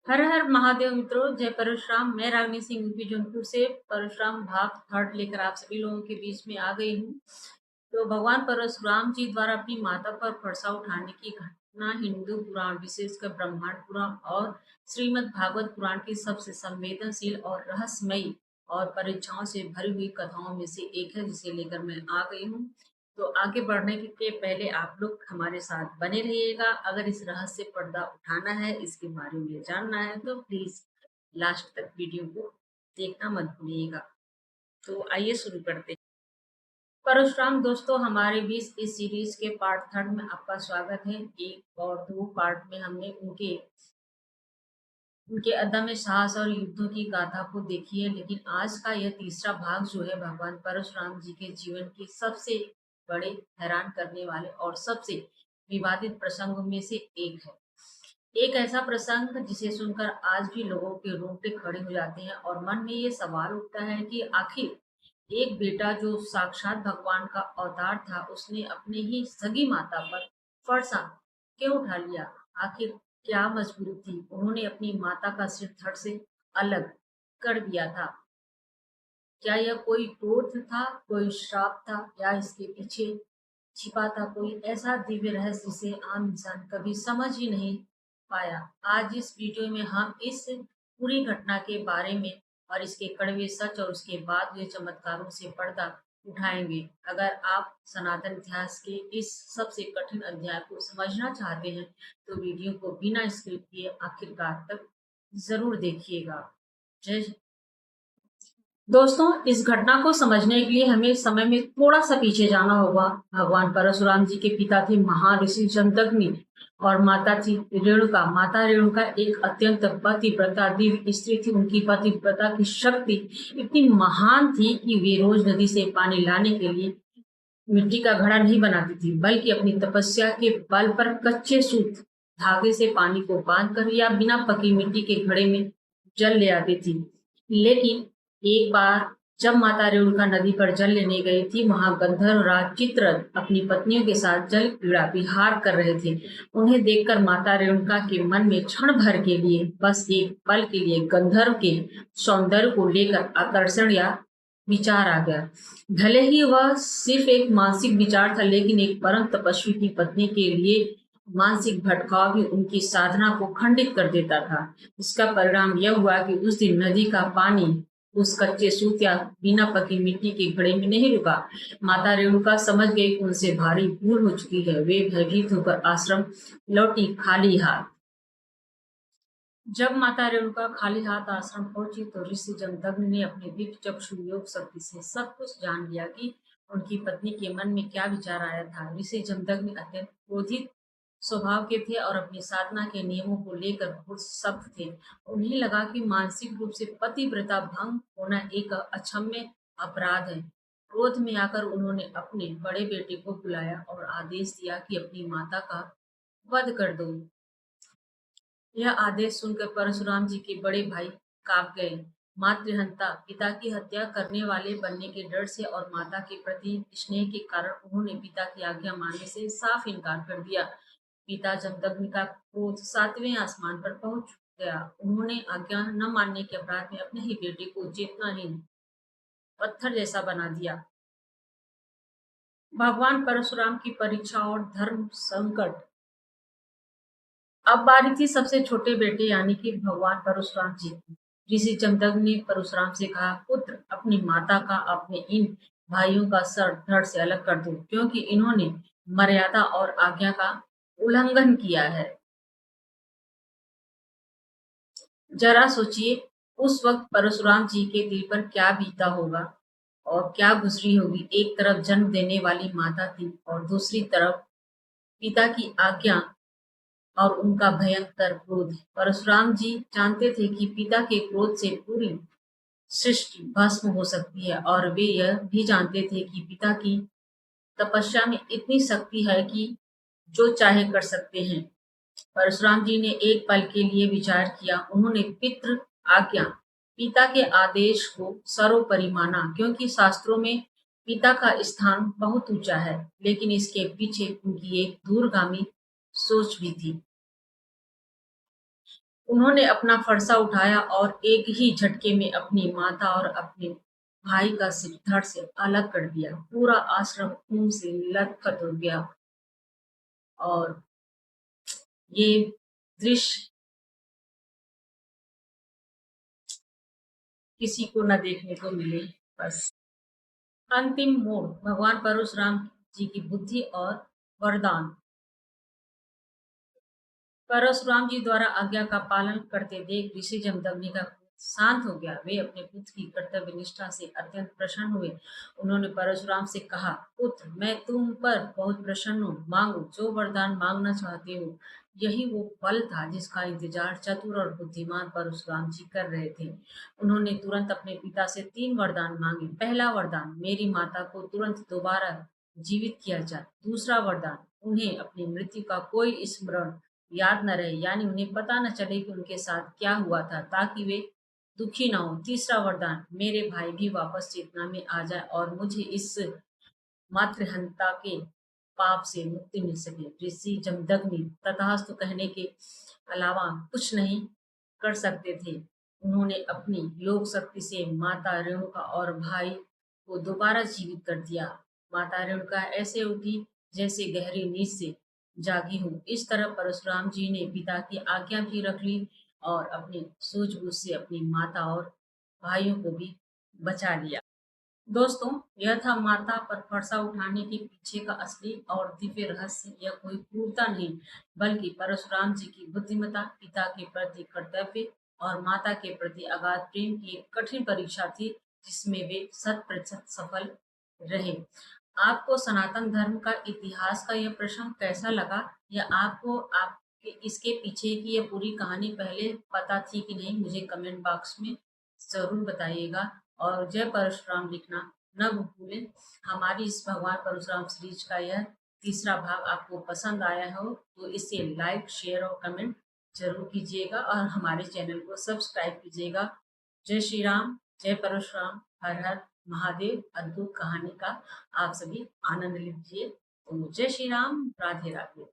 हर हर महादेव मित्रों, जय परशुराम। मैं रागनी सिंह यूपी जौनपुर से परशुराम भाग थर्ड लेकर आप सभी लोगों के बीच में आ गई हूँ। तो भगवान परशुराम जी द्वारा अपनी माता पर फरसा उठाने की घटना हिंदू पुराण, विशेषकर ब्रह्मांड पुराण और श्रीमद् भागवत पुराण की सबसे संवेदनशील और रहस्यमयी और परीक्षाओं से भरी हुई कथाओं में से एक है, जिसे लेकर मैं आ गई हूँ। तो आगे बढ़ने के पहले आप लोग हमारे साथ बने रहिएगा। अगर इस रहस्य से पर्दा उठाना है, इसके बारे में जानना है, तो प्लीज लास्ट तक वीडियो को देखना मत भूलिएगा। तो आइए शुरू करते हैं। परशुराम दोस्तों, हमारे बीच इस सीरीज के पार्ट थर्ड में आपका स्वागत है। एक और दो पार्ट में हमने उनके उनके अदम्य साहस और युद्धों की गाथा को देखी है, लेकिन आज का यह तीसरा भाग जो है, भगवान परशुराम जी के जीवन के सबसे बड़े, हैरान करने वाले और सबसे विवादित प्रसंगों में से एक है। एक ऐसा प्रसंग जिसे सुनकर आज भी लोगों के रोंगटे खड़े हो जाते हैं और मन में ये सवाल उठता है कि आखिर एक बेटा जो साक्षात भगवान का अवतार था, उसने अपने ही सगी माता पर फरसा क्यों उठा लिया। आखिर क्या मजबूरी थी? उन्होंने अपनी माता का सिर धड़ से अलग कर दिया था। क्या यह कोई क्रोध था, कोई श्राप था, या इसके पीछे छिपा था कोई ऐसा दिव्य रहस्य जिसे आम इंसान कभी समझ ही नहीं पाया। आज इस वीडियो में हम इस पूरी घटना के बारे में और इसके कड़वे सच और उसके बाद हुए चमत्कारों से पर्दा उठाएंगे। अगर आप सनातन इतिहास के इस सबसे कठिन अध्याय को समझना चाहते हैं, तो वीडियो को बिना स्किप किए आखिरकार तक जरूर देखिएगा। जय। दोस्तों, इस घटना को समझने के लिए हमें समय में थोड़ा सा पीछे जाना होगा। भगवान परशुराम जी के पिता थे महर्षि जमदग्नि और माता थी रेणुका। माता रेणुका एक अत्यंत पतिव्रता दिव्य स्त्री थी। उनकी पतिव्रता की शक्ति इतनी महान थी कि वे रोज नदी से पानी लाने के लिए मिट्टी का घड़ा नहीं बनाती थी, बल्कि अपनी तपस्या के बल पर कच्चे सूत धागे से पानी को बांधकर या बिना पकी मिट्टी के घड़े में जल ले आती थी। लेकिन एक बार जब माता रेणुका नदी पर जल लेने गई थी, वहां गंधर्व राज चित्ररथ अपनी पत्नियों के साथ जल क्रीड़ा विहार कर रहे थे। उन्हें देखकर माता रेणुका के मन में क्षण भर के लिए, बस एक पल के लिए, गंधर्व के सौंदर्य को लेकर आकर्षण या विचार आ गया। भले ही वह सिर्फ एक मानसिक विचार था, लेकिन एक परम तपस्वी की पत्नी के लिए मानसिक भटकाव भी उनकी साधना को खंडित कर देता था। इसका परिणाम यह हुआ कि उस दिन नदी का पानी उस कच्चे सूत या बिना पकी मिट्टी के घड़े में नहीं रुका। माता रेणुका समझ गई कि उनसे भारी भूल हो चुकी है। वे भयभीत होकर आश्रम लौटी, खाली हाथ। जब माता रेणुका खाली हाथ आश्रम पहुंची, तो ऋषि जमदग्नि ने अपने दिव्य चक्षु योग शक्ति से सब कुछ जान लिया कि उनकी पत्नी के मन में क्या विचार आया था। ऋषि जमदग्नि अत्यंत क्रोधित स्वभाव के थे और अपनी साधना के नियमों को लेकर बहुत सख्त थे। उन्हें लगा कि मानसिक रूप से पतिव्रता भंग होना एक अक्षम्य अपराध है। क्रोध में आकर उन्होंने अपने बड़े बेटे को बुलाया और आदेश दिया कि अपनी माता का वध कर दो। यह आदेश सुनकर परशुराम जी के बड़े भाई कांप गए। मातृहंता, पिता की हत्या करने वाले बनने के डर से और माता के प्रति स्नेह के कारण उन्होंने पिता की आज्ञा मानने से साफ इनकार कर दिया। पिता जमदग्नि का क्रोध सातवें आसमान पर पहुंच गया। उन्होंने आज्ञा न मानने के अपराध में अपने ही बेटे को चेतनाहीन पत्थर जैसा बना दिया। भगवान परशुराम की परीक्षा और धर्म संकट। अब बारी थी सबसे छोटे बेटे यानी कि भगवान परशुराम जी की। ऋषि जमदग्नि ने परशुराम से कहा, पुत्र, अपनी माता का अपने इन भाइयों का सर धड़ से अलग कर दो, क्योंकि इन्होंने मर्यादा और आज्ञा का उल्लंघन किया है। जरा सोचिए, उस वक्त परशुराम जी के दिल पर क्या बीता होगा और क्या गुजरी होगी। एक तरफ जन्म देने वाली माता थी और दूसरी तरफ पिता की आज्ञा और उनका भयंकर क्रोध। परशुराम जी जानते थे कि पिता के क्रोध से पूरी सृष्टि भस्म हो सकती है, और वे यह भी जानते थे कि पिता की तपस्या में इतनी शक्ति है कि जो चाहे कर सकते हैं। परशुराम जी ने एक पल के लिए विचार किया। उन्होंने पितृ आज्ञा, पिता के आदेश को सर्वोपरि माना, क्योंकि शास्त्रों में पिता का स्थान बहुत ऊंचा है। लेकिन इसके पीछे उनकी एक दूरगामी सोच भी थी। उन्होंने अपना फरसा उठाया और एक ही झटके में अपनी माता और अपने भाई का सिर धड़ से अलग कर दिया। पूरा आश्रम खून से लथपथ हो गया और ये दृश्य किसी को न देखने को मिले। बस अंतिम मोड़ भगवान परशुराम जी की बुद्धि और वरदान। परशुराम जी द्वारा आज्ञा का पालन करते देख ऋषि जमदग्नि का क्रोध शांत हो गया। वे अपने पुत्र की कर्तव्य निष्ठा से अत्यंत प्रसन्न हुए। उन्होंने परशुराम से कहा, पुत्र, मैं तुम पर बहुत प्रसन्न हूँ। मांगो, जो वरदान मांगना चाहते हो। यही वो पल था जिसका इंतजार चतुर और बुद्धिमान परशुराम जी कर रहे थे। उन्होंने तुरंत अपने पिता से 3 वरदान मांगे। पहला वरदान, मेरी माता को तुरंत दोबारा जीवित किया जाए। दूसरा वरदान, उन्हें अपनी मृत्यु का कोई स्मरण याद न रहे, यानी उन्हें पता न चले कि उनके साथ क्या हुआ था, ताकि वे दुखी ना हो। तीसरा वरदान, मेरे भाई भी वापस चेतना में आ जाए और मुझे इस मातृहंता के पाप से मुक्ति मिल सके। ऋषि जमदग्नि तथास्तु कहने के अलावा कुछ नहीं कर सकते थे। उन्होंने अपनी योग शक्ति से माता रेणुका और भाई को दोबारा जीवित कर दिया। माता रेणुका ऐसे उठी जैसे गहरी नींद से जागी हूँ। इस तरह परशुराम जी ने पिता की आज्ञा भी रख ली और अपनी सूझबूझ से अपनी माता और भाइयों को भी बचा लिया। दोस्तों, यह था माता पर फरसा उठाने के पीछे का असली और दिव्य रहस्य। यह कोई क्रूरता नहीं, बल्कि परशुराम जी की बुद्धिमत्ता, पिता के प्रति कर्तव्य और माता के प्रति अगाध प्रेम की एक कठिन परीक्षा थी, जिसमें वे 100% सफल रहे। आपको सनातन धर्म का इतिहास का यह प्रश्न कैसा लगा, या आपको आपके इसके पीछे की यह पूरी कहानी पहले पता थी कि नहीं, मुझे कमेंट बॉक्स में ज़रूर बताइएगा। और जय परशुराम लिखना न भूलें। हमारी इस भगवान परशुराम सीरीज का यह तीसरा भाग आपको पसंद आया हो तो इसे लाइक, शेयर और कमेंट जरूर कीजिएगा और हमारे चैनल को सब्सक्राइब कीजिएगा। जय श्री राम, जय परशुराम, हर हर महादेव। अद्भुत कहानी का आप सभी आनंद लीजिए। तो जय श्री राम, राधे राधे।